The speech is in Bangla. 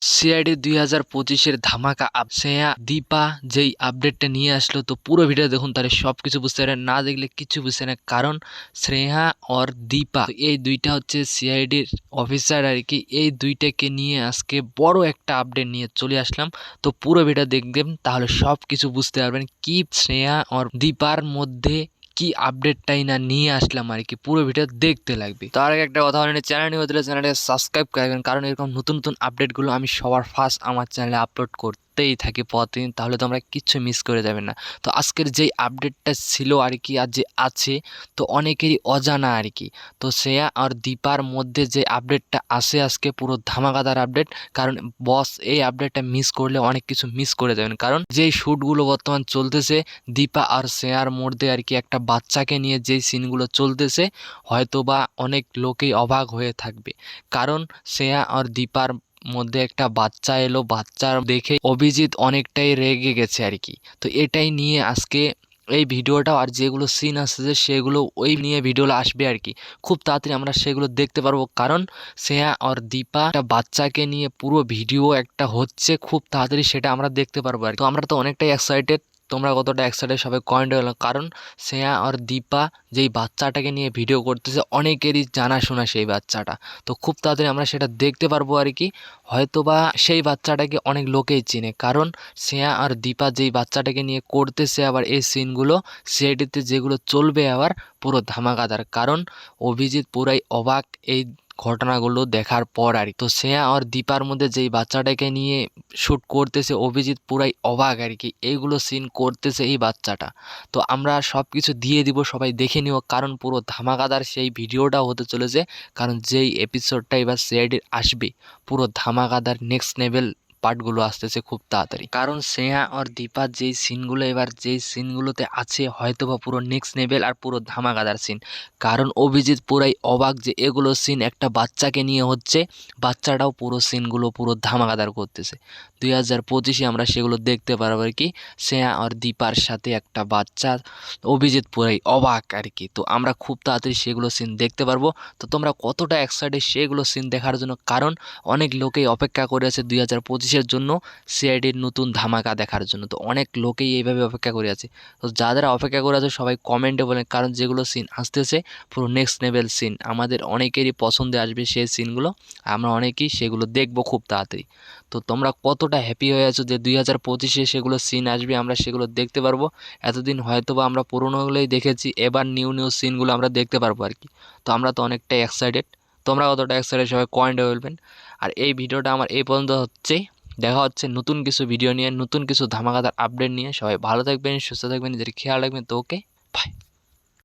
সিআইডি 2025-এর ধামাকা শ্রেয়া দীপা যেই আপডেটটা নিয়ে আসলো, তো পুরো ভিডিও দেখুন, তাহলে সব কিছু বুঝতে পারবেন। না দেখলে কিছু বুঝতে না, কারণ শ্রেয়া আর দীপা এই দুইটা হচ্ছে সিআইডির অফিসার আর কি। এই দুইটাকে নিয়ে আজকে বড় একটা আপডেট নিয়ে চলে আসলাম। তো পুরো ভিডিও দেখবেন, তাহলে সব কিছু বুঝতে পারবেন কি শ্রেয়া আর দীপার মধ্যে কি আপডেটটাই না নিয়ে আসলাম আর কি। পুরো ভিডিও দেখতে লাগবে। তার আগে একটা কথা বলেন, চ্যানেল নিয়ে হলে চ্যানেলটাকে সাবস্ক্রাইব করবেন, কারণ এরকম নতুন নতুন আপডেটগুলো আমি সবার ফার্স্ট আমার চ্যানেলে আপলোড করতেই থাকি প্রতিদিন, তাহলে তোমরা কিচ্ছু মিস করে যাবেন না। তো আজকের যেই আপডেটটা ছিল আর কি, আর যে আছে, তো অনেকেরই অজানা আর কি। তো শ্রেয়া আর দীপার মধ্যে যে আপডেটটা আসে আজকে, পুরো ধামাকাদার আপডেট। কারণ বস এই আপডেটটা মিস করলে অনেক কিছু মিস করে যাবেন। কারণ যেই শ্যুটগুলো বর্তমান চলতেছে দীপা আর শ্রেয়ার মধ্যে আর কি, একটা বাচ্চাকে নিয়ে যেই সিনগুলো চলতেছে, হয়তো বা অনেক লোকেই অবাক হয়ে থাকবে। কারণ শ্রেয়া আর দীপার মধ্যে একটা বাচ্চা এলো, বাচ্চা দেখে অভিজিৎ অনেকটাই রেগে গেছে আর কি। তো এটাই নিয়ে আজকে এই ভিডিওটা, আর যেগুলো সিন আসছে সেগুলো ওই নিয়ে ভিডিওটা আসবে আর কি। খুব তাড়াতাড়ি আমরা সেগুলো দেখতে পারবো, কারণ শ্রেয়া আর দীপা একটা বাচ্চাকে নিয়ে পুরো ভিডিও একটা হচ্ছে, খুব তাড়াতাড়ি সেটা আমরা দেখতে পারবো আর কি। তো আমরা তো অনেকটাই এক্সাইটেড। তোমরা কতটা এক্সাইটেড সবাই কমেন্ট হলো, কারণ শ্রেয়া আর দীপা যেই বাচ্চাটাকে নিয়ে ভিডিও করতেছে, অনেকেরই জানাশোনা সেই বাচ্চাটা। তো খুব তাড়াতাড়ি আমরা সেটা দেখতে পারবো আর কি। হয়তোবা সেই বাচ্চাটাকে অনেক লোকেই চিনে, কারণ শ্রেয়া আর দীপা যেই বাচ্চাটাকে নিয়ে করতেছে, আবার এই সিনগুলো সিআইডিতে যেগুলো চলবে আবার পুরো ধামাকাদার। কারণ অভিজিৎ পুরাই অবাক এই ঘটনাগুলো দেখার পর আর কি। তো শ্রেয়া আর দীপার মধ্যে যেই বাচ্চাটাকে নিয়ে শ্যুট করতেছে, অভিজিৎ পুরাই অবাক আর কি, এইগুলো সিন করতেছে এই বাচ্চাটা। তো আমরা সব কিছু দিয়ে দিব, সবাই দেখে নিও, কারণ পুরো ধামাকাদার সেই ভিডিওটা হতে চলেছে। কারণ যেই এপিসোডটা এবার সিআইডির আসবে, পুরো ধামাকাদার নেক্সট লেভেল পার্টগুলো আসতেছে খুব তাড়াতাড়ি। কারণ শ্রেয়া আর দীপার যেই সিনগুলো এবার যেই সিনগুলোতে আছে, হয়তো বা পুরো নেক্সট লেভেল আর পুরো ধামাকাদার সিন। কারণ অভিজিৎ পুরাই অবাক যে এগুলো সিন একটা বাচ্চাকে নিয়ে হচ্ছে, বাচ্চাটাও পুরো সিনগুলো পুরো ধামাকাদার করতেছে। 2025-এ আমরা সেগুলো দেখতে পারবো আর কি। শ্রেয়া আর দীপার সাথে একটা বাচ্চা, অভিজিৎ পুরাই অবাক আর কি। তো আমরা খুব তাড়াতাড়ি সেগুলো সিন দেখতে পারবো। তো তোমরা কতটা এক্সাইটেড সেগুলো সিন দেখার জন্য, কারণ অনেক লোকেই অপেক্ষা করে আছে 2025-এর জন্য, সিআইডির নতুন ধামাকা দেখার জন্য। তো অনেক লোকেই এইভাবে অপেক্ষা করে আছে। তো যারা অপেক্ষা করে আছে সবাই কমেন্টে বলেন, কারণ যেগুলো সিন আসতেছে পুরো নেক্সট লেভেল সিন, আমাদের অনেকেরই পছন্দে আসবে সেই সিনগুলো। আমরা অনেকেই সেগুলো দেখবো খুব তাড়াতাড়ি। তো তোমরা কতটা হ্যাপি হয়ে আছো যে 2025-এ সেগুলো সিন আসবে, আমরা সেগুলো দেখতে পারবো। এতদিন হয়তো বা আমরা পুরোনোগুলোই দেখেছি, এবার নিউ নিউ সিনগুলো আমরা দেখতে পারবো আর কি। তো আমরা তো অনেকটাই এক্সাইটেড। তোমরা কতটা এক্সাইটেড সবাই কমেন্টে বলবেন। আর এই ভিডিওটা আমার এই পর্যন্ত হচ্ছে। দেখা হচ্ছে নতুন কিছু ভিডিও নিয়ে, নতুন কিছু ধামাকাদার আপডেট নিয়ে। সবাই ভালো থাকবেন, সুস্থ থাকবেন, নিজের খেয়াল রাখবেন। তো ওকে, বাই।